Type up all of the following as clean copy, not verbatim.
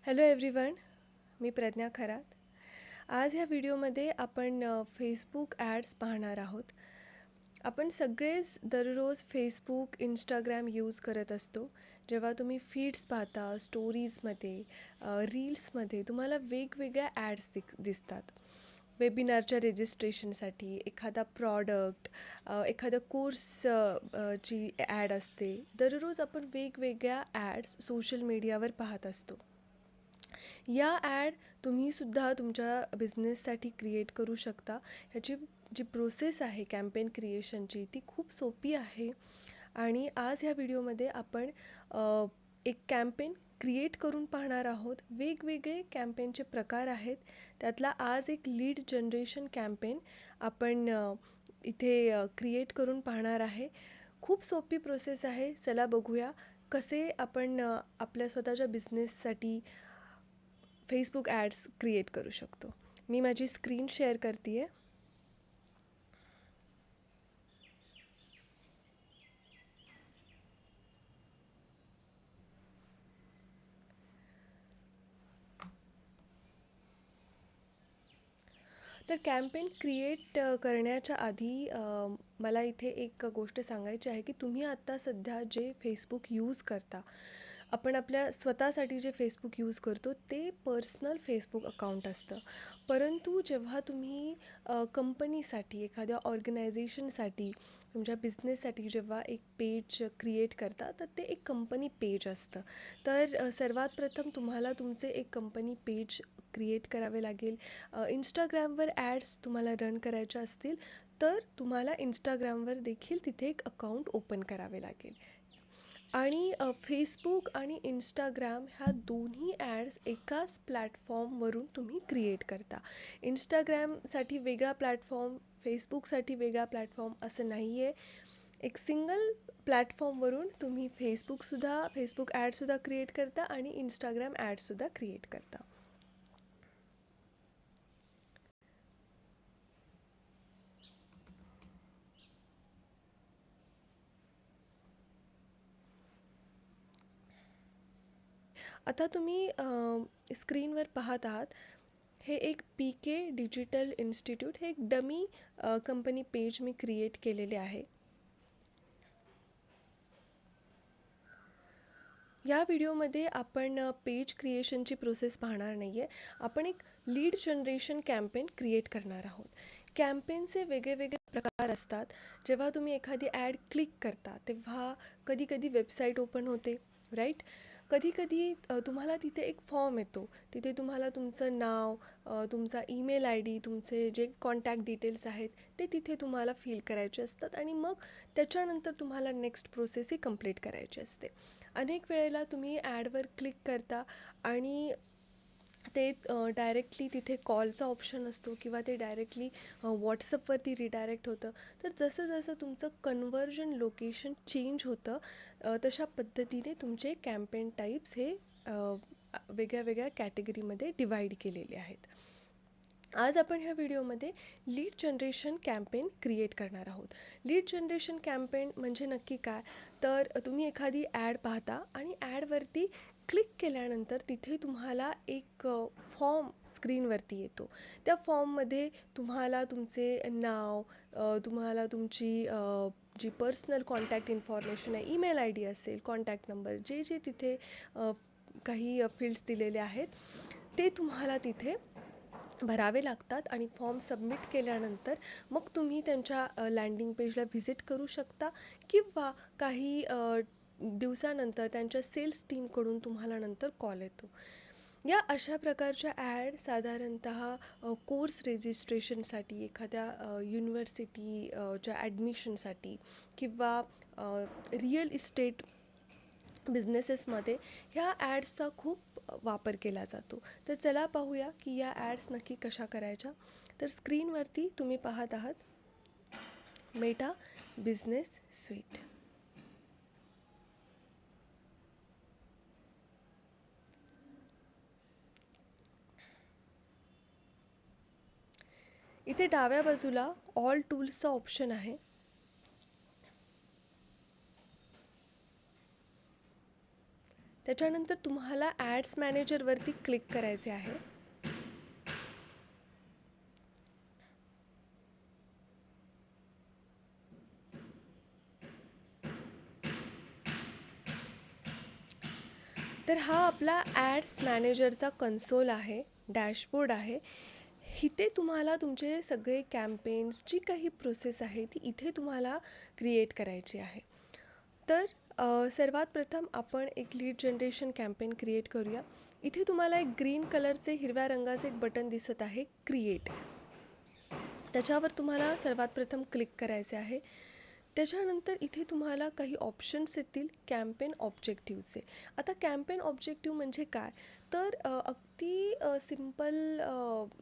Hello everyone, मी प्रज्ञा खरात. आज ह्या व्हिडिओमध्ये आपण फेसबुक ॲड्स पाहणार आहोत. आपण सगळेच दररोज फेसबुक, इंस्टाग्राम यूज करत असतो. जेव्हा तुम्ही फीड्स पाहता, स्टोरीजमध्ये, रील्समध्ये तुम्हाला वेगवेगळ्या ॲड्स दिसतात. वेबिनारच्या रजिस्ट्रेशनसाठी, एखादा प्रॉडक्ट, एखादा कोर्स ची ॲड असते. दररोज आपण वेगवेगळ्या ॲड्स सोशल मीडियावर पाहत असतो. या ॲड तुम्हीसुद्धा तुमच्या बिझनेससाठी क्रिएट करू शकता. ह्याची जी प्रोसेस आहे कॅम्पेन क्रिएशनची ती खूप सोपी आहे. आणि आज ह्या व्हिडिओमध्ये आपण एक कॅम्पेन क्रिएट करून पाहणार आहोत. वेगवेगळे कॅम्पेनचे प्रकार आहेत. त्यातला आज एक लीड जनरेशन कॅम्पेन आपण इथे क्रिएट करून पाहणार आहे. खूप सोपी प्रोसेस आहे. चला बघूया कसे आपण आपल्या स्वतःच्या बिझनेससाठी फेसबुक ॲड्स क्रिएट करू शकतो. मी माझी स्क्रीन शेअर करते आहे. तर कॅम्पेन क्रिएट करण्याच्या आधी मला इथे एक गोष्ट सांगायची आहे की तुम्ही आत्ता सध्या जे फेसबुक यूज करता, आपण आपल्या स्वतःसाठी जे फेसबुक यूज करतो ते पर्सनल फेसबुक अकाउंट असतं. परंतु जेव्हा तुम्ही कंपनीसाठी, एखाद्या ऑर्गनायझेशनसाठी, तुमच्या बिझनेससाठी जेव्हा एक पेज क्रिएट करता तर ते एक कंपनी पेज असतं. तर सर्वात प्रथम तुम्हाला तुमचे एक कंपनी पेज क्रिएट करावे लागेल. इंस्टाग्रामवर ॲड्स तुम्हाला रन करायच्या असतील तर तुम्हाला इंस्टाग्रामवर देखील तिथे एक अकाउंट ओपन करावे लागेल. आणि फेसबुक आणि इंस्टाग्राम ह्या दोन्ही ॲड्स एकाच प्लॅटफॉर्मवरून तुम्ही क्रिएट करता. इंस्टाग्रामसाठी वेगळा प्लॅटफॉर्म, फेसबुकसाठी वेगळा प्लॅटफॉर्म असं नाही आहे. एक सिंगल प्लॅटफॉर्मवरून तुम्ही फेसबुक ॲडसुद्धा क्रिएट करता आणि इंस्टाग्राम ॲडसुद्धा क्रिएट करता. आता तुम्ही स्क्रीनवर पाहत आहात. हे एक PK डिजिटल इन्स्टिट्यूट, हे एक डमी कंपनी पेज मी क्रिएट केलेले आहे. या व्हिडिओमध्ये आपण पेज क्रिएशनची प्रोसेस पाहणार नाही आहे. आपण एक लीड जनरेशन कॅम्पेन क्रिएट करणार आहोत. कॅम्पेनचे वेगळे प्रकार असतात. जेव्हा तुम्ही एखादी ॲड क्लिक करता तेव्हा कधी वेबसाईट ओपन होते, राईट. कधी तुम्हाला तिथे एक फॉर्म येतो. तिथे तुम्हाला तुमचं नाव, तुमचा ईमेल ID, तुमचे जे कॉन्टॅक्ट डिटेल्स आहेत ते तिथे तुम्हाला फिल करायचे असतात आणि मग त्याच्यानंतर तुम्हाला नेक्स्ट प्रोसेस ही कंप्लीट करायची असते. अनेक वेळेला तुम्ही ॲडवर क्लिक करता आणि ते डायरेक्टली तिथे कॉलचा ऑप्शन असतो किंवा ते डायरेक्टली व्हॉट्सअपवरती रिडायरेक्ट होतं. तर जसं तुमचं कन्वर्जन लोकेशन चेंज होतं तशा पद्धतीने तुमचे कॅम्पेन टाईप्स हे वेगळ्या कॅटेगरीमध्ये डिवाईड केलेले आहेत. आज आपण ह्या व्हिडिओमध्ये लीड जनरेशन कॅम्पेन क्रिएट करणार आहोत. लीड जनरेशन कॅम्पेन म्हणजे नक्की काय? तर तुम्ही एखादी ॲड पाहता आणि ॲडवरती क्लिक केल्यानंतर तिथे तुम्हाला एक फॉर्म स्क्रीनवरती येतो. त्या फॉर्ममध्ये तुम्हाला तुमचे नाव, तुम्हाला तुमची जी पर्सनल कॉन्टॅक्ट इन्फॉर्मेशन आहे, ईमेल ID असेल, कॉन्टॅक्ट नंबर, जे तिथे काही फील्ड्स दिलेले आहेत ते तुम्हाला तिथे भरावे लागतात. आणि फॉर्म सबमिट केल्यानंतर मग तुम्ही त्यांच्या लँडिंग पेजला व्हिजिट करू शकता किंवा काही दिवसानंतर त्यांच्या सेल्स टीमकडून तुम्हाला नंतर कॉल येतो. या अशा प्रकारच्या ॲड साधारणतः कोर्स रजिस्ट्रेशनसाठी, एखाद्या युनिव्हर्सिटीच्या ॲडमिशनसाठी किंवा रिअल इस्टेट बिझनेसेसमध्ये ह्या ॲड्सचा खूप वापर केला जातो. तर चला पाहूया की या ॲड्स नक्की कशा करायच्या. तर स्क्रीनवरती तुम्ही पाहत आहात मेटा बिझनेस स्वीट. इथे डाव्या बाजूला ऑल टूल्सचा ऑप्शन आहे. त्याच्यानंतर तुम्हाला ॲड्स मॅनेजरवरती क्लिक करायचे आहे. तर हा आपला ॲड्स मॅनेजरचा कन्सोल आहे, डॅशबोर्ड आहे. इथे तुम्हाला तुमचे सगळे कॅम्पेन्स, जी काही प्रोसेस आहे ती इथे तुम्हाला क्रिएट करायची आहे. तर सर्वात प्रथम आपण एक लीड जनरेशन कॅम्पेन क्रिएट करूया. इथे तुम्हाला एक ग्रीन कलरचे, हिरव्या रंगाचे एक बटन दिसत आहे, क्रिएट. त्याच्यावर तुम्हाला सर्वात प्रथम क्लिक करायचे आहे. त्याच्यानंतर इथे तुम्हाला काही ऑप्शन्स येतील कॅम्पेन ऑब्जेक्टिव्हचे. आता कॅम्पेन ऑब्जेक्टिव्ह म्हणजे काय, तर अगदी सिंपल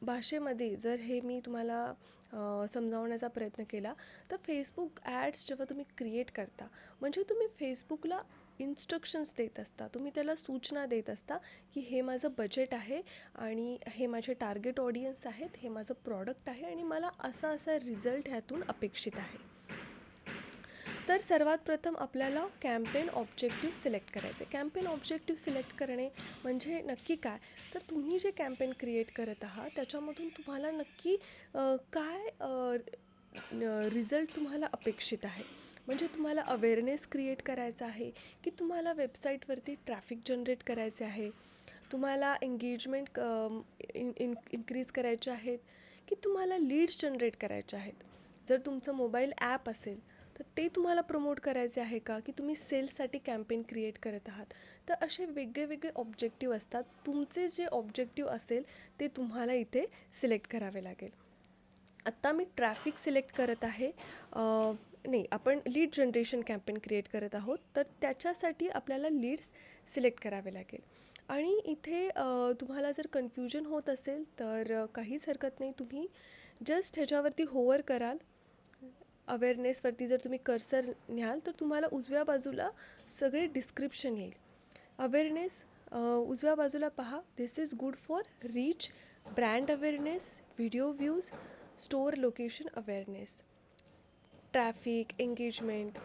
भाषेमध्ये जर हे मी तुम्हाला समजावण्याचा प्रयत्न केला, तर फेसबुक ॲड्स जेव्हा तुम्ही क्रिएट करता, म्हणजे तुम्ही फेसबुकला इन्स्ट्रक्शन्स देत असता, तुम्ही त्याला सूचना देत असता की हे माझं बजेट आहे आणि हे माझे टार्गेट ऑडियन्स आहेत, हे माझं प्रॉडक्ट आहे आणि मला असा असा रिझल्ट ह्यातून अपेक्षित आहे. तर सर्वात प्रथम आपल्याला कॅम्पेन ऑब्जेक्टिव्ह सिलेक्ट करायचे. कॅम्पेन ऑब्जेक्टिव्ह सिलेक्ट करणे म्हणजे नक्की काय, तर तुम्ही जे कॅम्पेन क्रिएट करत आहात त्याच्यामधून तुम्हाला नक्की काय रिझल्ट तुम्हाला अपेक्षित आहे. म्हणजे तुम्हाला अवेअरनेस क्रिएट करायचा आहे की तुम्हाला वेबसाईटवरती ट्रॅफिक जनरेट करायचे आहे, तुम्हाला एंगेजमेंट इन्क्रीज करायचे आहेत, की तुम्हाला लीड्स जनरेट करायचे आहेत. जर तुमचं मोबाईल ॲप असेल तर ते तुम्हाला प्रमोट करायचे आहे का, की तुम्ही सेल्ससाठी कॅम्पेन क्रिएट करत आहात. तर असे वेगळे वेगळे ऑब्जेक्टिव्ह असतात. तुमचे जे ऑब्जेक्टिव्ह असेल ते तुम्हाला इथे सिलेक्ट करावे लागेल. आत्ता मी ट्रॅफिक सिलेक्ट करत आहे. नाही, आपण लीड जनरेशन कॅम्पेन क्रिएट करत आहोत, तर त्याच्यासाठी आपल्याला लीड्स सिलेक्ट करावे लागेल. आणि इथे तुम्हाला जर कन्फ्युजन होत असेल तर काहीच हरकत नाही, तुम्ही जस्ट ह्याच्यावरती होवर कराल. अवेअरनेसवरती जर तुम्ही कर्सर न्याल तर तुम्हाला उजव्या बाजूला सगळे डिस्क्रिप्शन येईल. अवेअरनेस उजव्या बाजूला पहा, this is good for reach, brand awareness, video views, store location awareness, traffic, engagement.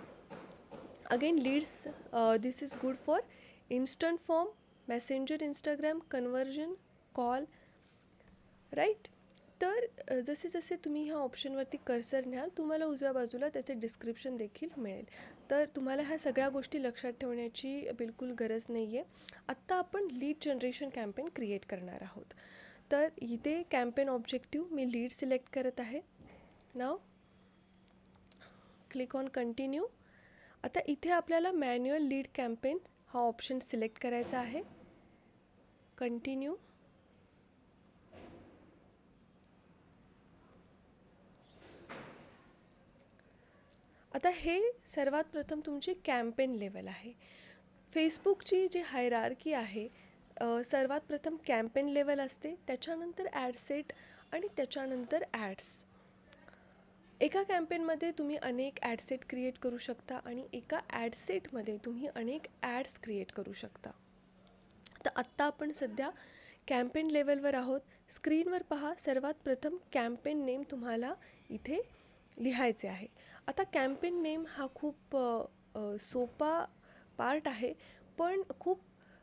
Again leads, this is good for instant form, messenger, Instagram, conversion, call, right. तर जसे जसे तुम्ही ह्या ऑप्शनवरती कर्सर न्याल तुम्हाला उजव्या बाजूला त्याचे डिस्क्रिप्शन देखील मिळेल. तर तुम्हाला ह्या सगळ्या गोष्टी लक्षात ठेवण्याची बिलकुल गरज नाही आहे. आत्ता आपण लीड जनरेशन कॅम्पेन क्रिएट करणार आहोत. तर इथे कॅम्पेन ऑब्जेक्टिव्ह मी लीड सिलेक्ट करत आहे. नाव क्लिक ऑन कंटिन्यू. आता इथे आपल्याला मॅन्युअल लीड कॅम्पेन हा ऑप्शन सिलेक्ट करायचा आहे. कंटिन्यू. आता हे सर्वात प्रथम तुमची कॅम्पेन लेवल आहे. फेसबुकची जी हायरार्की आहे, सर्वात प्रथम कॅम्पेन लेवल असते, त्याच्यानंतर ॲड सेट आणि त्याच्यानंतर ॲड्स. एका कॅम्पेनमध्ये तुम्ही अनेक ॲड सेट क्रिएट करू शकता आणि एका ॲड सेटमध्ये तुम्ही अनेक ॲड्स क्रिएट करू शकता. तर आत्ता आपण सध्या कॅम्पेन लेवलवर आहोत. स्क्रीनवर पहा, सर्वात प्रथम कॅम्पेन नेम तुम्हाला इथे लिहायचे आहे. आता कॅम्पेन नेम हा खूप सोपा पार्ट आहे, पण खूप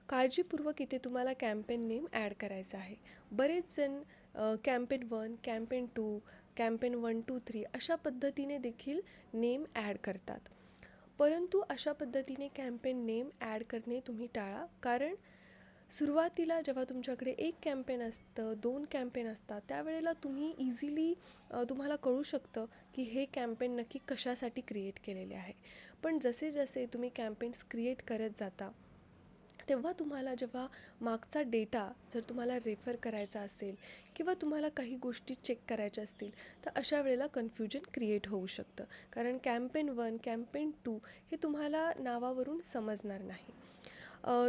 काळजीपूर्वक इथे तुम्हाला कॅम्पेन नेम ॲड करायचा आहे. बरेच जण कॅम्पेन 1, कॅम्पेन 2, कॅम्पेन 1, 2, 3 अशा पद्धतीने देखील नेम ॲड करतात. परंतु अशा पद्धतीने कॅम्पेन नेम ॲड करणे तुम्ही टाळा, कारण सुरुवातीला जेव्हा तुमच्याकडे एक कॅम्पेन असतं, 2 कॅम्पेन असतात, त्यावेळेला तुम्ही इझिली तुम्हाला कळू शकतं की हे कॅम्पेन नक्की कशासाठी क्रिएट केलेले आहे. पण जसे जसे तुम्ही कॅम्पेन्स क्रिएट करत जाता तेव्हा तुम्हाला जेव्हा मागचा डेटा जर तुम्हाला रेफर करायचा असेल किंवा तुम्हाला काही गोष्टी चेक करायच्या असतील तर अशा वेळेला कन्फ्युजन क्रिएट होऊ शकतं, कारण कॅम्पेन 1, कॅम्पेन 2 हे तुम्हाला नावावरून समजणार नाही.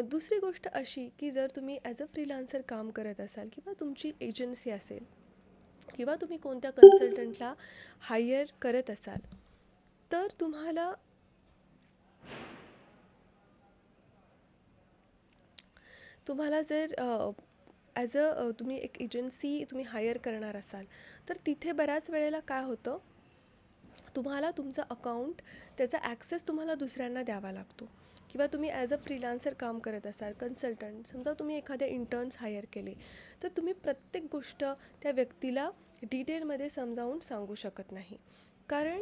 दुसरी गोष्ट अशी की जर तुम्ही ॲज अ फ्रीलान्सर काम करत असाल किंवा तुमची एजन्सी असेल किंवा तुम्ही कोणत्या कन्सल्टंटला हायर करत असाल, तर तुम्हाला जर ॲज अ तुम्ही एक एजन्सी तुम्ही हायर करणार असाल तर तिथे बऱ्याच वेळेला काय होतं, तुम्हाला तुमचं अकाउंट त्याचा ॲक्सेस तुम्हाला दुसऱ्यांना द्यावा लागतो. किंवा तुम्ही ॲज अ फ्रीलान्सर काम करत असाल, कन्सल्टंट, समजा तुम्ही एखाद्या इंटर्न्स हायर केले, तर तुम्ही प्रत्येक गोष्ट त्या व्यक्तीला डिटेलमध्ये समजावून सांगू शकत नाही. कारण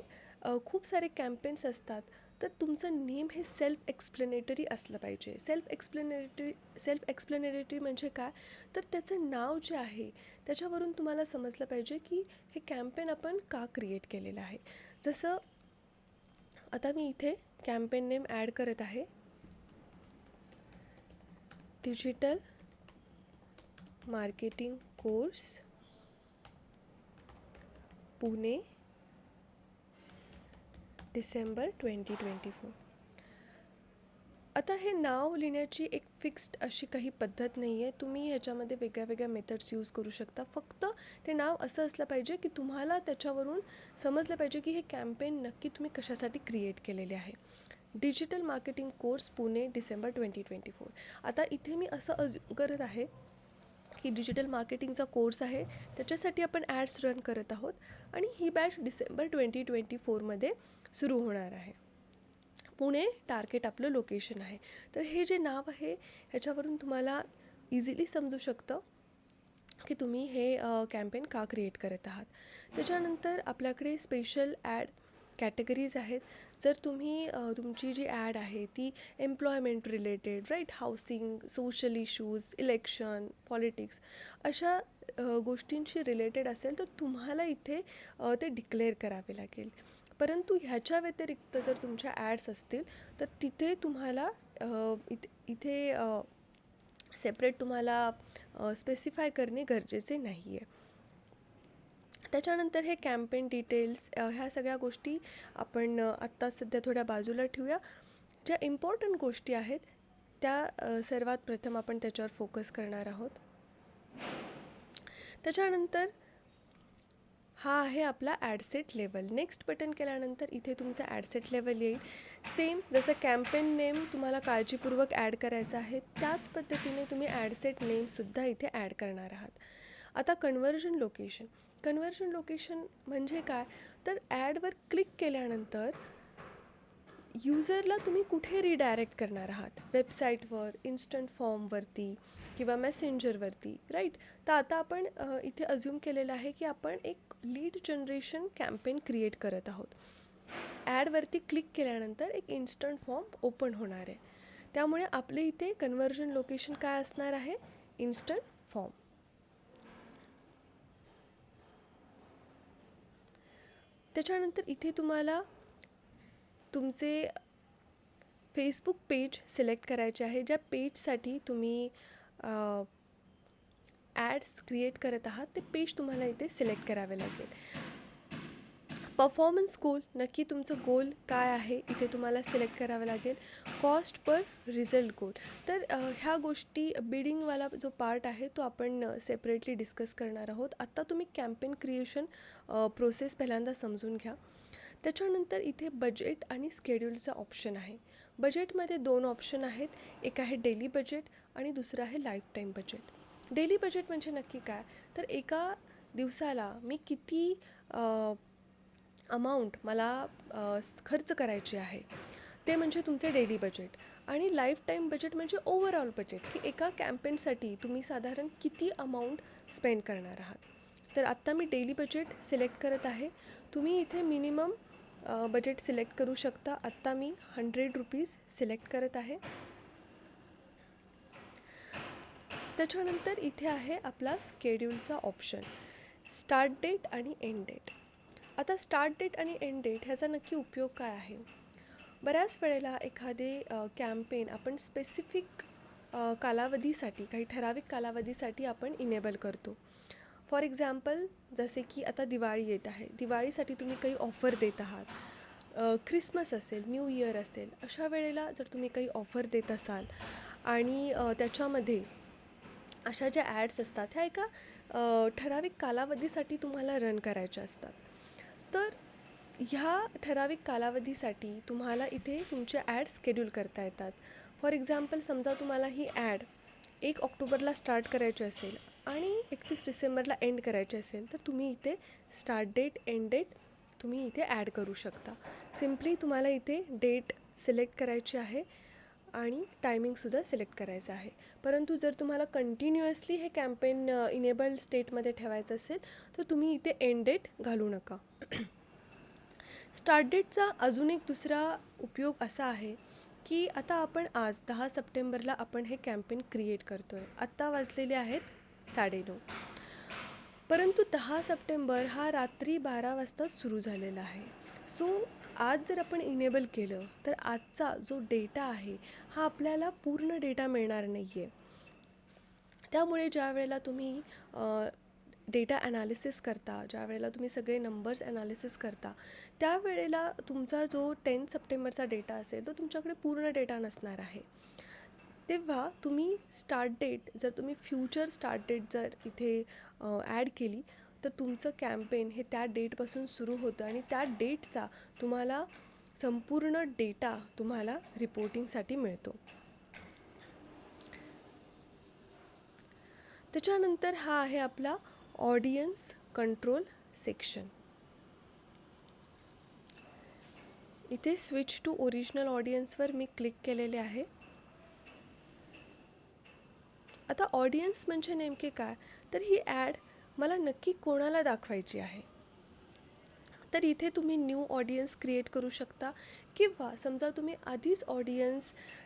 खूप सारे कॅम्पेन्स असतात, तर तुमचं नेम हे सेल्फ एक्सप्लेनेटरी असलं पाहिजे. सेल्फ एक्सप्लेनेटरी म्हणजे काय, तर त्याचं नाव जे आहे त्याच्यावरून तुम्हाला समजलं पाहिजे की हे कॅम्पेन आपण का क्रिएट केलेलं आहे. जसं आता मी इथे कॅम्पेन नेम ॲड करत आहे, digital marketing course Pune December 2024. आता हे नाव लिहिण्याची एक फिक्स्ड अशी काही पद्धत नाही आहे. तुम्ही ह्याच्यामध्ये वेगळ्या वेगळ्या मेथड्स यूज करू शकता. फक्त ते नाव असं असलं पाहिजे की तुम्हाला त्याच्यावरून समजलं पाहिजे की हे कॅम्पेन नक्की तुम्ही कशासाठी क्रिएट केलेले आहे. Digital marketing course Pune December 2024. आता इथे मी असं करत आहे की डिजिटल मार्केटिंगचा कोर्स आहे, त्याच्यासाठी आपण ॲड्स रन करत आहोत आणि ही बॅच डिसेंबर 2024मध्ये सुरू होणार आहे. पुणे टार्गेट आपलं लोकेशन आहे. तर हे जे नाव आहे ह्याच्यावरून तुम्हाला इझिली समजू शकतं की तुम्ही हे कॅम्पेन का क्रिएट करत आहात. त्याच्यानंतर आपल्याकडे स्पेशल ॲड कॅटेगरीज आहेत. जर तुम्ही तुमची जी ॲड आहे ती employment related, right, housing, social issues, election, politics अशा गोष्टींशी रिलेटेड असेल, तर तुम्हाला इथे ते डिक्लेअर करावे लागेल. परंतु ह्याच्या व्यतिरिक्त जर तुमच्या ॲड्स असतील तर तिथे तुम्हाला इथे सेपरेट तुम्हाला स्पेसिफाय करणे गरजेचे नाही आहे. त्याच्यानंतर हे कॅम्पेन डिटेल्स ह्या सगळ्या गोष्टी आपण आत्ता सध्या थोड्या बाजूला ठेवूया. ज्या इम्पॉर्टंट गोष्टी आहेत त्या सर्वात प्रथम आपण त्याच्यावर फोकस करणार आहोत. त्याच्यानंतर हा आहे आपला ॲडसेट लेवल. नेक्स्ट बटन केल्यानंतर इथे तुमचं ॲडसेट लेवल येईल. सेम जसं कॅम्पेन नेम तुम्हाला काळजीपूर्वक ॲड करायचं आहे, त्याच पद्धतीने तुम्ही ॲडसेट नेमसुद्धा इथे ॲड करणार आहात. आता कन्व्हर्जन लोकेशन म्हणजे काय, तर ॲडवर क्लिक केल्यानंतर युजरला तुम्ही कुठे रिडायरेक्ट करणार आहात, वेबसाईटवर, इन्स्टंट फॉर्मवरती किंवा मेसेंजरवरती, राईट. तर आता आपण इथे अज्युम केलेलं आहे की आपण एक लीड जनरेशन कॅम्पेन क्रिएट करत आहोत. ॲडवरती क्लिक केल्यानंतर एक इन्स्टंट फॉर्म ओपन होणार आहे. त्यामुळे आपले इथे कन्व्हर्जन लोकेशन काय असणार आहे, इन्स्टंट फॉर्म. त्याच्यानंतर इथे तुम्हाला तुमचे फेसबुक पेज सिलेक्ट करायचे आहे, ज्या पेजसाठी तुम्ही ॲड्स क्रिएट करत आहात. ते पेज तुम्हाला इथे सिलेक्ट करावे लागेल. परफॉर्मन्स गोल, नक्की तुमचं गोल काय आहे इथे तुम्हाला सिलेक्ट करावं लागेल. कॉस्ट पर रिझल्ट गोल, तर ह्या गोष्टी बिडिंगवाला जो पार्ट आहे तो आपण सेपरेटली डिस्कस करणार आहोत. आत्ता तुम्ही कॅम्पेन क्रिएशन प्रोसेस पहिल्यांदा समजून घ्या. त्याच्यानंतर इथे बजेट आणि स्केड्यूलचा ऑप्शन आहे. बजेटमध्ये 2 ऑप्शन आहेत, एक आहे डेली बजेट आणि दुसरं आहे life time budget. Daily budget म्हणजे नक्की काय, तर एका दिवसाला मी किती अमाऊंट मला खर्च करायची आहे, ते म्हणजे तुमचे डेली बजेट. आणि लाईफ टाईम बजेट म्हणजे ओव्हरऑल बजेट, की एका कॅम्पेनसाठी तुम्ही साधारण किती अमाऊंट स्पेंड करणार आहात. तर आत्ता मी डेली बजेट सिलेक्ट करत आहे. तुम्ही इथे मिनिमम बजेट सिलेक्ट करू शकता. आत्ता मी ₹100 सिलेक्ट करत आहे. त्याच्यानंतर इथे आहे आपला स्केड्यूलचा ऑप्शन, स्टार्ट डेट आणि एंड डेट. आता स्टार्ट डेट आणि एंड डेट ह्याचा नक्की उपयोग काय आहे. बऱ्याच वेळेला एखादे कॅम्पेन आपण स्पेसिफिक कालावधीसाठी, काही ठराविक कालावधीसाठी आपण इनेबल करतो. फॉर एक्झाम्पल, जसे की आता दिवाळी येत आहे, दिवाळीसाठी तुम्ही काही ऑफर देत आहात, ख्रिसमस असेल, न्यू इयर असेल, अशा वेळेला जर तुम्ही काही ऑफर देत असाल आणि त्याच्यामध्ये अशा ज्या ॲड्स असतात ह्या एका ठराविक कालावधीसाठी तुम्हाला रन करायच्या असतात. तर ह्या ठराविक कालावधीसाठी तुम्हाला इथे तुमचे ॲड शेड्यूल करता येतात. फॉर एक्झाम्पल, समजा तुम्हाला ही ॲड 1 ऑक्टोबरला स्टार्ट करायची असेल आणि 31 डिसेंबरला एंड करायची असेल, तर तुम्ही इथे स्टार्ट डेट, एंड डेट तुम्ही इथे ॲड करू शकता. सिम्पली तुम्हाला इथे डेट सिलेक्ट करायची आहे आणि टायमिंगसुद्धा सिलेक्ट करायचं आहे. परंतु जर तुम्हाला कंटिन्युअसली हे कॅम्पेन इनेबल स्टेटमध्ये ठेवायचं असेल तर तुम्ही इथे एंड डेट घालू नका. स्टार्ट डेटचा अजून एक दुसरा उपयोग असा आहे की आता आपण आज 10 सप्टेंबरला आपण हे कॅम्पेन क्रिएट करतो आहे. आत्ता वाजलेले आहेत 9:30. परंतु 10 सप्टेंबर हा रात्री 12 वाजता सुरू झालेला आहे. सो आज जर आपण इनेबल केलं तर आजचा जो डेटा आहे हा आपल्याला पूर्ण डेटा मिळणार नाही आहे. त्यामुळे ज्या वेळेला तुम्ही डेटा ॲनालिसिस करता, ज्या वेळेला तुम्ही सगळे नंबर्स ॲनालिसिस करता, त्यावेळेला तुमचा जो 10 सप्टेंबरचा डेटा असेल तो तुमच्याकडे पूर्ण डेटा नसणार आहे. तेव्हा तुम्ही स्टार्ट डेट जर तुम्ही फ्युचर स्टार्ट डेट जर इथे ॲड केली तर तुमचं कॅम्पेन हे त्या डेटपासून सुरू होतं आणि त्या डेटचा तुम्हाला संपूर्ण डेटा तुम्हाला रिपोर्टिंगसाठी मिळतो. त्याच्यानंतर हा आहे आपला ऑडियन्स कंट्रोल सेक्शन. इथे स्विच टू ओरिजिनल ऑडियन्सवर मी क्लिक केलेले आहे. आता ऑडियन्स म्हणजे नेमके काय, तर ही ॲड मला नक्की कोणाला दाखवायची आहे. तर इथे तुम्ही न्यू ऑडियन्स क्रिएट करू शकता किंवा समजा तुम्ही आधीच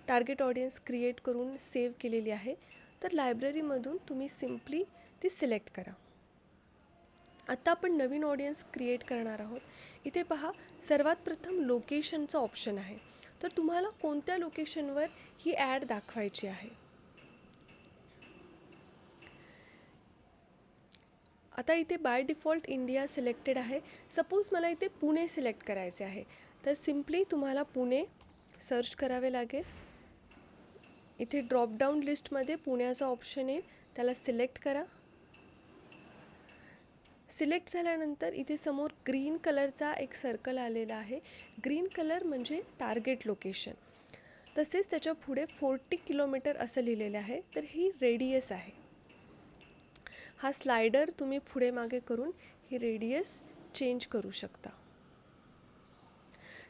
टार्गेट ऑडियन्स क्रिएट करून सेव्ह केलेली आहे तर लायब्ररीमधून तुम्ही सिम्पली ती सिलेक्ट करा. आत्ता आपण नवीन ऑडियन्स क्रिएट करणार आहोत. इथे पहा, सर्वात प्रथम लोकेशनचं ऑप्शन आहे. तर तुम्हाला कोणत्या लोकेशनवर ही ॲड दाखवायची आहे. आता इथे बाय डिफॉल्ट इंडिया सिलेक्टेड आहे. सपोज मला इथे पुणे सिलेक्ट करायचे आहे तर सिम्पली तुम्हाला पुणे सर्च करावे लागेल. इथे ड्रॉपडाऊन लिस्टमध्ये पुण्याचा ऑप्शन येईल, त्याला सिलेक्ट करा. सिलेक्ट झाल्यानंतर इथे समोर ग्रीन कलरचा एक सर्कल आलेला आहे. ग्रीन कलर म्हणजे टार्गेट लोकेशन. तसेच त्याच्या पुढे 40 किलोमीटर असं लिहिलेलं आहे, तर ही रेडियस आहे. हा स्लायडर तुम्ही पुढे मागे करून ही रेडियस चेंज करू शकता.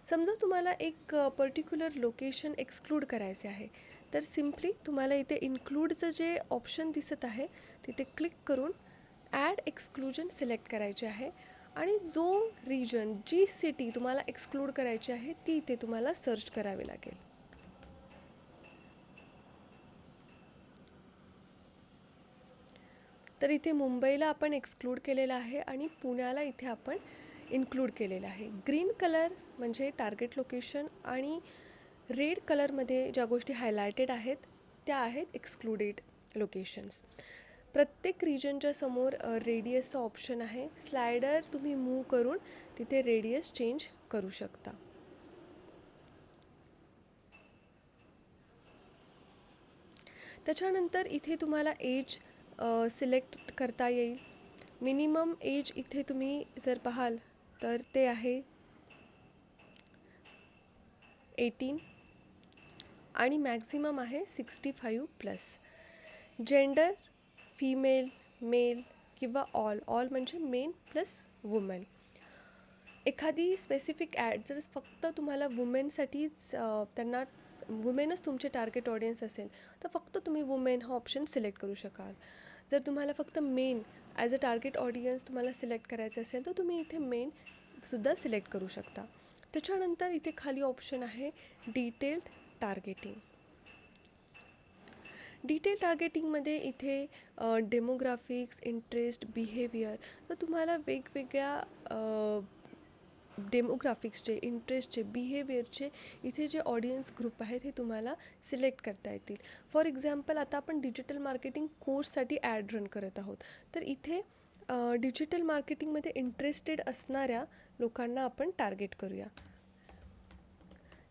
समजा तुम्हाला एक पर्टिक्युलर लोकेशन एक्सक्लूड करायचे आहे तर सिम्पली तुम्हाला इथे इन्क्लूडचं जे ऑप्शन दिसत आहे तिथे क्लिक करून ॲड एक्सक्लूजन सिलेक्ट करायचे आहे आणि जो रिजन, जी सिटी तुम्हाला एक्सक्लूड करायची आहे ती इथे तुम्हाला सर्च करावी लागेल. तर इथे मुंबईला आपण एक्सक्लूड केलेलं आहे आणि पुण्याला इथे आपण इन्क्लूड केलेलं आहे. ग्रीन कलर म्हणजे टार्गेट लोकेशन आणि रेड कलरमध्ये ज्या गोष्टी हायलायटेड आहेत त्या आहेत एक्सक्लुडेड लोकेशन्स. प्रत्येक रिजनच्या समोर रेडियसचा ऑप्शन आहे. स्लायडर तुम्ही मूव्ह करून तिथे रेडियस चेंज करू शकता. त्याच्यानंतर इथे तुम्हाला एज सिलेक्ट करता येईल. मिनिमम एज इथे तुम्ही जर पाहाल तर ते आहे 18 आणि मॅक्झिमम आहे 65+. जेंडर फिमेल, मेल किंवा ऑल म्हणजे मेन प्लस वुमेन. एखादी स्पेसिफिक ॲड जर फक्त तुम्हाला वुमेनसाठीच त्यांना वुमेनच तुमचे टार्गेट ऑडियन्स असेल तर फक्त तुम्ही वुमेन हा ऑप्शन सिलेक्ट करू शकाल. जर तुम्हाला फक्त main as a target audience तुम्हाला सिलेक्ट करायचं असेल तर तुम्ही इथे मेनसुद्धा सिलेक्ट करू शकता. त्याच्यानंतर इथे खाली ऑप्शन आहे डिटेल्ड टार्गेटिंग. डिटेल टार्गेटिंगमध्ये इथे डेमोग्राफिक्स, इंटरेस्ट, बिहेवियर, तर तुम्हाला वेगवेगळ्या डेमोग्राफिक्सचे, इंटरेस्टचे, बिहेवियरचे इथे जे ऑडियन्स ग्रुप आहेत हे तुम्हाला सिलेक्ट करता येतील. फॉर एक्झाम्पल आता आपण डिजिटल मार्केटिंग कोर्ससाठी ॲड रन करत आहोत तर इथे डिजिटल मार्केटिंगमध्ये इंटरेस्टेड असणाऱ्या लोकांना आपण टार्गेट करूया.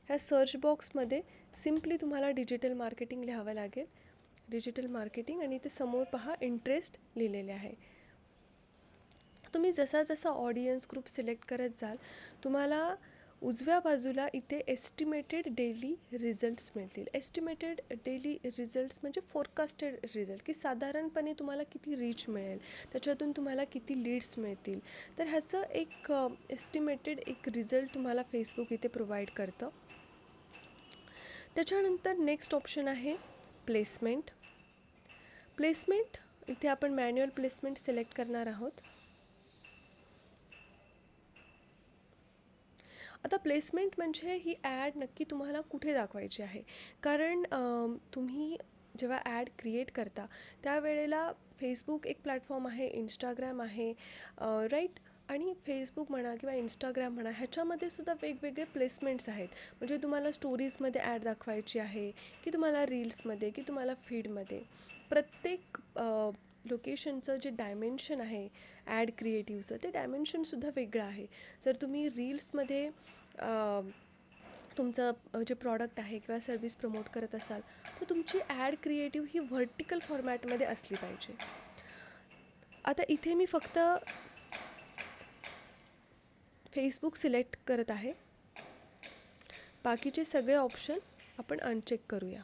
ह्या सर्च बॉक्समध्ये सिम्पली तुम्हाला डिजिटल मार्केटिंग लिहावं लागेल. डिजिटल मार्केटिंग आणि इथे समोर पहा इंटरेस्ट लिहिलेले आहे. तुम्ही जसा जसा ऑडियन्स ग्रुप सिलेक्ट करत जाल तुम्हाला उजव्या बाजूला इथे एस्टिमेटेड डेली रिझल्ट्स मिळतील. एस्टिमेटेड डेली रिझल्ट्स म्हणजे फोरकास्टेड रिझल्ट, की साधारणपणे तुम्हाला किती रीच मिळेल, त्याच्यातून तुम्हाला किती लीड्स मिळतील. तर ह्याचं एक एस्टिमेटेड एक रिझल्ट तुम्हाला फेसबुक इथे प्रोव्हाइड करतं. त्याच्यानंतर नेक्स्ट ऑप्शन आहे प्लेसमेंट. प्लेसमेंट इथे आपण मॅन्युअल प्लेसमेंट सिलेक्ट करणार आहोत. आता प्लेसमेंट म्हणजे ही ॲड नक्की तुम्हाला कुठे दाखवायची आहे. कारण तुम्ही जेव्हा ॲड क्रिएट करता त्यावेळेला फेसबुक एक प्लॅटफॉर्म आहे, इंस्टाग्राम आहे, राईट. आणि फेसबुक म्हणा किंवा इंस्टाग्राम म्हणा, ह्याच्यामध्ये सुद्धा वेगवेगळे प्लेसमेंट्स आहेत. म्हणजे तुम्हाला स्टोरीजमध्ये ॲड दाखवायची आहे की तुम्हाला रील्समध्ये की तुम्हाला फीडमध्ये. प्रत्येक लोकेशनचं जे डायमेन्शन आहे ॲड क्रिएटिव्हचं, ते डायमेन्शनसुद्धा वेगळं आहे. जर तुम्ही रील्समध्ये तुमचं जे प्रॉडक्ट आहे किंवा सर्विस प्रमोट करत असाल तर तुमची ॲड क्रिएटिव्ह ही व्हर्टिकल फॉर्मॅटमध्ये असली पाहिजे. आता इथे मी फक्त फेसबुक सिलेक्ट करत आहे. बाकीचे सगळे ऑप्शन आपण अनचेक करूया.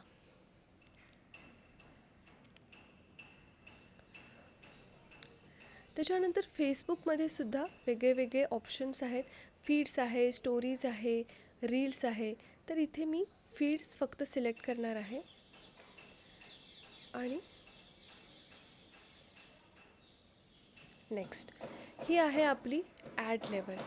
त्याच्यानंतर फेसबुकमध्ये सुद्धा वेगळे वेगळे ऑप्शन्स आहेत. फीड्स आहे, स्टोरीज आहे, रील्स आहे. तर इथे मी फीड्स फक्त सिलेक्ट करणार आहे आणि नेक्स्ट. ही आहे आपली ॲड लेवल.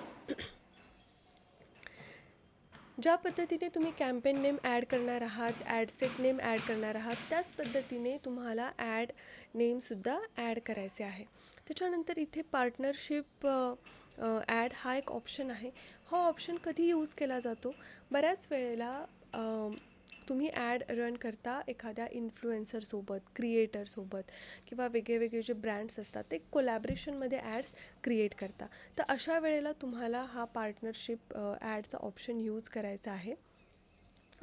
ज्या पद्धतीने तुम्ही कॅम्पेन नेम ॲड करणार आहात, ॲड सेट नेम ॲड करणार आहात, त्याच पद्धतीने तुम्हाला ॲड नेमसुद्धा ॲड करायचे आहे. त्याच्यानंतर इथे पार्टनरशिप ॲड हा एक ऑप्शन आहे. हा ऑप्शन कधी यूज केला जातो? बऱ्याच वेळेला तुम्ही ॲड रन करता एखाद्या इन्फ्लुएन्सरसोबत, क्रिएटरसोबत किंवा वेगळे वेगळे जे ब्रँड्स असतात ते कोलॅबरेशनमध्ये ॲड्स क्रिएट करता. तर अशा वेळेला तुम्हाला हा पार्टनरशिप ॲडचा ऑप्शन यूज करायचा आहे.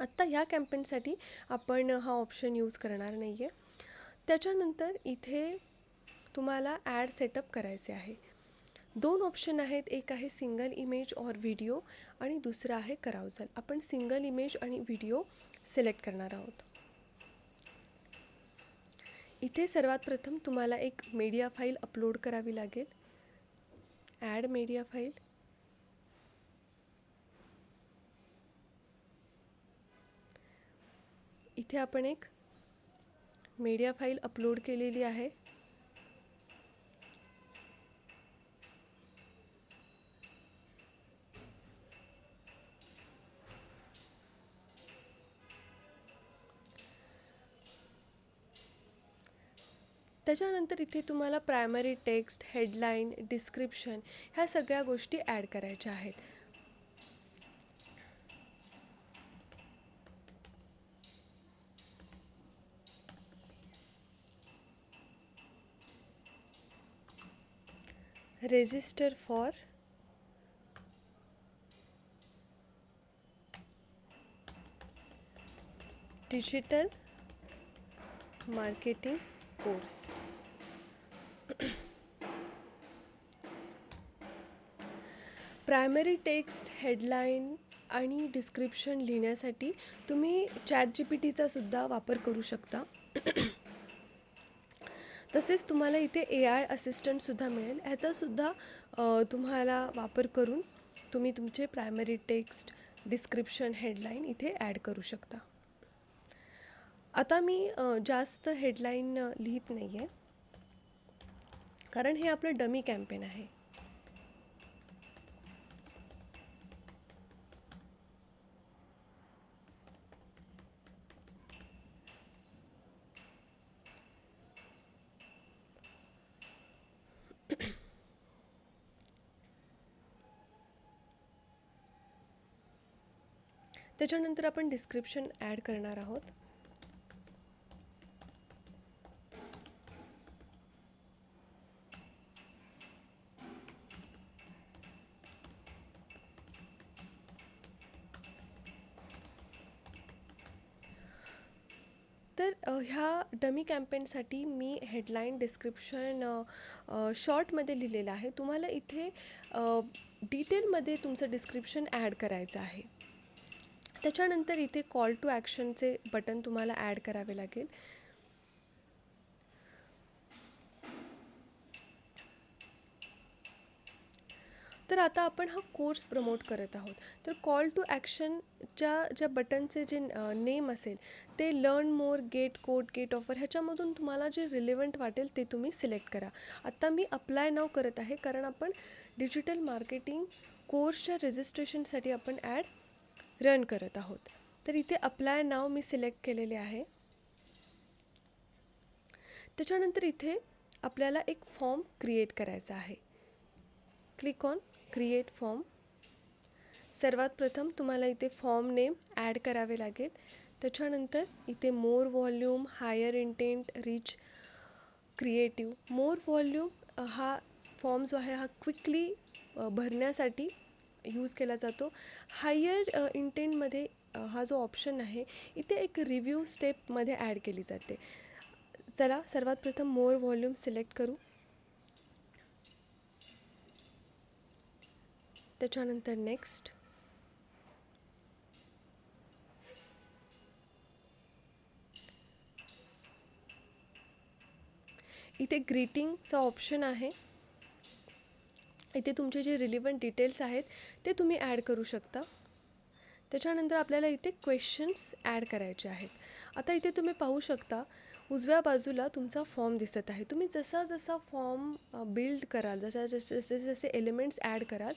आत्ता ह्या कॅम्पेनसाठी आपण हा ऑप्शन यूज करणार नाही आहे. त्याच्यानंतर इथे तुम्हाला ॲड सेटअप करायचे आहे. 2 ऑप्शन आहेत. एक आहे सिंगल इमेज ऑर व्हिडिओ आणि दुसरं आहे कराउजल. आपण सिंगल इमेज आणि व्हिडिओ सिलेक्ट करणार आहोत. इथे सर्वात प्रथम तुम्हाला एक मीडिया फाईल अपलोड करावी लागेल. Add media file. इथे आपण एक मीडिया फाईल अपलोड केलेली आहे. त्याच्यानंतर इथे तुम्हाला प्रायमरी टेक्स्ट, हेडलाईन, डिस्क्रिप्शन ह्या सगळ्या गोष्टी ॲड करायच्या आहेत. Register for digital marketing course. Primary text, headline आणि डिस्क्रिप्शन लिहिण्यासाठी तुम्ही ChatGPTचा सुद्धा वापर करू शकता. तसेच तुम्हाला इथे AI असिस्टंटसुद्धा मिळेल. ह्याचासुद्धा तुम्हाला वापर करून तुम्ही तुमचे प्रायमरी टेक्स्ट, डिस्क्रिप्शन, हेडलाईन इथे ॲड करू शकता. आता मी जास्त हेडलाईन लिहित नाही आहे कारण हे आपलं डमी कॅम्पेन आहे. त्याच्यानंतर आपण डिस्क्रिप्शन ॲड करणार आहोत. तर ह्या डमी कॅम्पेनसाठी मी हेडलाईन, डिस्क्रिप्शन शॉर्टमध्ये लिहिलेलं आहे. तुम्हाला इथे डिटेलमध्ये तुमचं डिस्क्रिप्शन ॲड करायचं आहे. त्याच्यानंतर इथे कॉल टू ॲक्शनचे बटन तुम्हाला ॲड करावे लागेल. तर आता आपण हा कोर्स प्रमोट करत आहोत. तर कॉल टू ॲक्शनच्या ज्या बटनचे जे नेम असेल ते learn more, get code, get offer ह्याच्यामधून तुम्हाला जे रिलेवंट वाटेल ते तुम्ही सिलेक्ट करा. आत्ता मी अप्लाय नाव करत आहे, कारण आपण डिजिटल मार्केटिंग कोर्सच्या रजिस्ट्रेशनसाठी आपण ॲड रन करत आहोत. तर इथे अप्लाय नाव मी सिलेक्ट केलेले आहे. त्याच्यानंतर इथे आपल्याला एक फॉर्म क्रिएट करायचा आहे. Click on create form. सर्वात प्रथम तुम्हाला इथे फॉर्म नेम ॲड करावे लागेल. त्याच्यानंतर इथे more volume, higher intent, rich, creative. More volume हा फॉर्म जो आहे हा क्विकली भरण्यासाठी यूज केला जातो. हायर इंटेंटमध्ये हा जो ऑप्शन आहे इथे एक रिव्ह्यू स्टेपमध्ये ॲड केली जाते. चला सर्वात प्रथम मोर व्हॉल्यूम सिलेक्ट करू. त्याच्यानंतर नेक्स्ट. इथे ग्रीटिंगचा ऑप्शन आहे. इथे तुमचे जे रिलेव्हंट डिटेल्स आहेत ते तुम्ही ॲड करू शकता. त्याच्यानंतर आपल्याला इथे क्वेश्चन्स ॲड करायचे आहेत. आता इथे तुम्ही पाहू शकता उजव्या बाजूला तुमचा फॉर्म दिसत आहे. तुम्ही जसा जसा फॉर्म बिल्ड कराल, जसे जसे एलिमेंट्स ॲड कराल,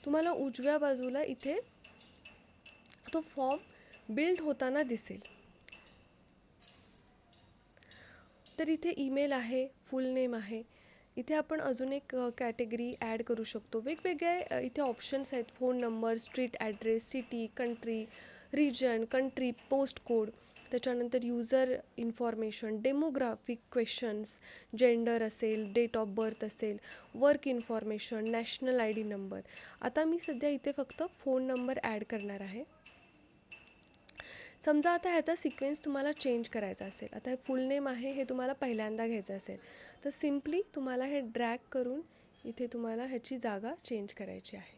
तुम्हाला उजव्या बाजूला इथे तो फॉर्म बिल्ड होताना दिसेल. तर इथे ईमेल आहे, फुल नेम आहे. इथे आपण अजून एक कॅटेगरी ॲड करू शकतो. वेगवेगळे इथे ऑप्शन्स आहेत. Phone number, street address, city, country, region, country, post code. त्याच्यानंतर user information, demographic questions, gender असेल, डेट ऑफ बर्थ असेल, work information, national I D number. आता मी सध्या इथे फक्त फोन नंबर ॲड करणार आहे. समजा आता ह्याचा सिक्वेन्स तुम्हाला चेंज करायचा असेल. आता हे फुल नेम आहे, हे तुम्हाला पहिल्यांदा घ्यायचं असेल तर सिम्पली तुम्हाला हे ड्रॅग करून इथे तुम्हाला ह्याची जागा चेंज करायची आहे.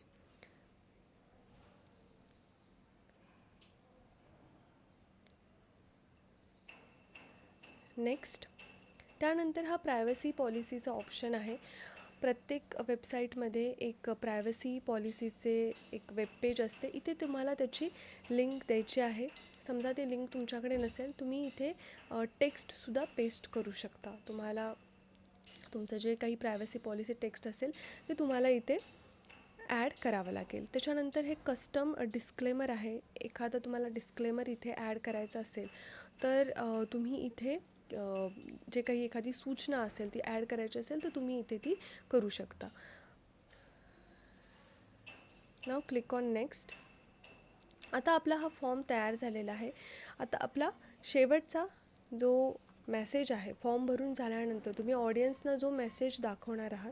नेक्स्ट. त्यानंतर हा प्रायव्हसी पॉलिसीचा ऑप्शन आहे. प्रत्येक वेबसाईटमध्ये एक प्रायव्हसी पॉलिसीचे एक वेब पेज असते. इथे तुम्हाला त्याची लिंक द्यायची आहे. समजा ती लिंक तुमच्याकडे नसेल, तुम्ही इथे टेक्स्टसुद्धा पेस्ट करू शकता. तुम्हाला तुमचं जे काही प्रायव्हसी पॉलिसी टेक्स्ट असेल ते तुम्हाला इथे ॲड करावं लागेल. त्याच्यानंतर हे कस्टम डिस्क्लेमर आहे. एखादं तुम्हाला डिस्क्लेमर इथे ॲड करायचं असेल तर तुम्ही इथे जे काही एखादी सूचना असेल ती ॲड करायची असेल तर तुम्ही इथे ती करू शकता. नाव क्लिक ऑन नेक्स्ट. आता आपला हा फॉर्म तयार झालेला आहे. आता आपला शेवटचा जो मेसेज आहे, फॉर्म भरून झाल्यानंतर तुम्ही ऑडियन्सना जो मेसेज दाखवणार आहात,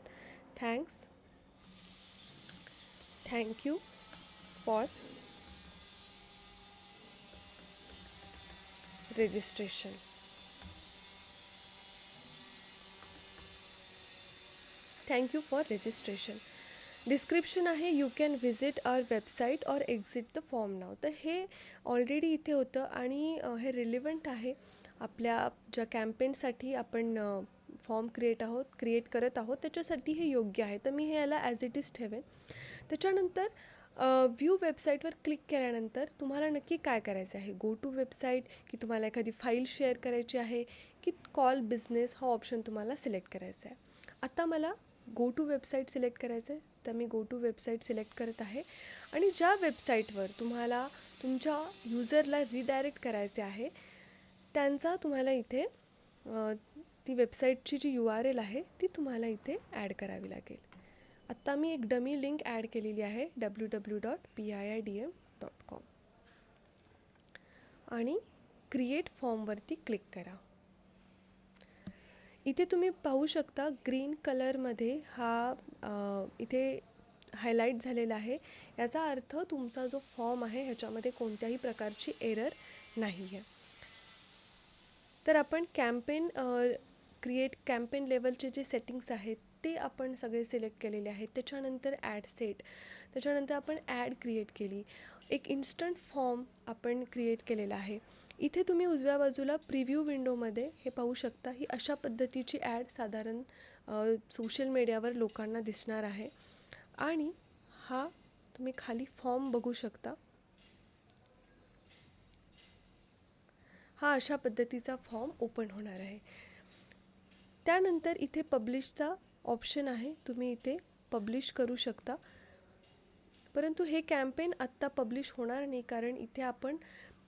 thank you for registration. Thank you for registration. Description आहे, you can visit our website और एक्झिट द फॉर्म नाव. तर हे ऑलरेडी इथे होतं आणि हे रिलेवंट आहे आपल्या ज्या कॅम्पेनसाठी आपण फॉर्म क्रिएट करत आहोत त्याच्यासाठी हे योग्य आहे. तर मी हे याला ॲज इट इज ठेवेन. त्याच्यानंतर व्ह्यू वेबसाईटवर क्लिक केल्यानंतर तुम्हाला नक्की काय करायचं आहे, गो टू वेबसाईट, की तुम्हाला एखादी फाईल शेअर करायची आहे, की कॉल बिझनेस हा ऑप्शन तुम्हाला सिलेक्ट करायचा आहे. आता मला गो टू वेबसाईट सिलेक्ट करायचं आहे तर मी गो टू वेबसाईट सिलेक्ट करत आहे. आणि ज्या वेबसाईटवर तुम्हाला तुमच्या युजरला रिडायरेक्ट करायचे आहे त्यांचा तुम्हाला इथे ती वेबसाईटची जी URL आहे ती तुम्हाला इथे ॲड करावी लागेल. आत्ता मी एक डमी लिंक ॲड केलेली आहे www.piidm.com आणि क्रिएट फॉर्मवरती क्लिक करा. इथे तुम्ही पाहू शकता ग्रीन कलरमध्ये हा इथे हायलाईट झालेला आहे. याचा अर्थ तुमचा जो फॉर्म आहे ह्याच्यामध्ये कोणत्याही प्रकारची एरर नाही आहे. तर आपण कॅम्पेन लेवलचे जे सेटिंग्स आहेत ते आपण सगळे सिलेक्ट केलेले आहेत. त्याच्यानंतर ॲड सेट, त्याच्यानंतर आपण ॲड क्रिएट केली. एक इन्स्टंट फॉर्म आपण क्रिएट केलेला आहे. इथे तुम्ही उजव्या बाजूला प्रिव्ह्यू विंडोमध्ये हे पाहू शकता. ही अशा पद्धतीची ॲड साधारण सोशल मीडियावर लोकांना दिसणार आहे. आणि हा तुम्ही खाली फॉर्म बघू शकता. हा अशा पद्धतीचा फॉर्म ओपन होणार आहे. त्यानंतर इथे पब्लिशचा ऑप्शन आहे, तुम्ही इथे पब्लिश करू शकता. परंतु हे कॅम्पेन आत्ता पब्लिश होणार नाही, कारण इथे आपण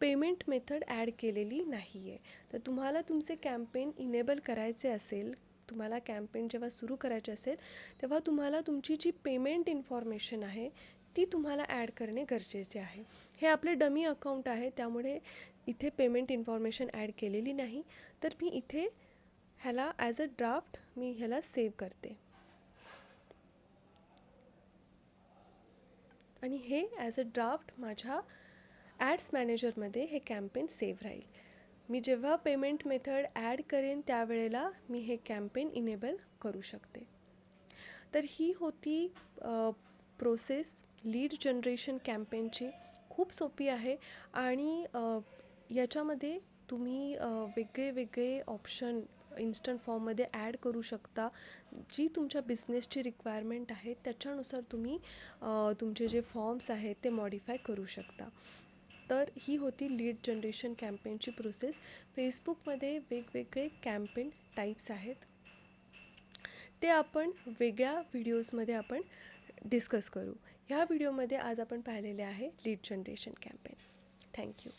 पेमेंट मेथड ॲड केलेली नाही आहे. तर तुम्हाला तुमचे कॅम्पेन इनेबल करायचे असेल, तुम्हाला कॅम्पेन जेव्हा सुरू करायचे असेल तेव्हा तुम्हाला तुमची जी पेमेंट इन्फॉर्मेशन आहे ती तुम्हाला ॲड करणे गरजेचे आहे. हे आपले डमी अकाउंट आहे, त्यामुळे इथे पेमेंट इन्फॉर्मेशन ॲड केलेली नाही. तर मी इथे ह्याला ॲज अ ड्राफ्ट मी ह्याला सेव्ह करते आणि हे ॲज अ ड्राफ्ट माझ्या ॲड्स मॅनेजरमध्ये हे कॅम्पेन सेव्ह राहील. मी जेव्हा पेमेंट मेथड ॲड करेन त्यावेळेला मी हे कॅम्पेन इनेबल करू शकते. तर ही होती प्रोसेस लीड जनरेशन कॅम्पेनची. खूप सोपी आहे आणि याच्यामध्ये तुम्ही वेगळे वेगळे ऑप्शन इन्स्टंट फॉर्ममध्ये ॲड करू शकता. जी तुमच्या बिझनेसची रिक्वायरमेंट आहे त्याच्यानुसार तुम्ही तुमचे जे फॉर्म्स आहेत ते मॉडिफाय करू शकता. तर ही होती लीड जनरेशन कॅम्पेनची प्रोसेस. फेसबुकमध्ये वेगवेगळे कॅम्पेन टाईप्स आहेत, ते आपण वेगळ्या व्हिडिओजमध्ये आपण डिस्कस करू. ह्या व्हिडिओमध्ये आज आपण पाहिलेले आहे लीड जनरेशन कॅम्पेन. थँक्यू.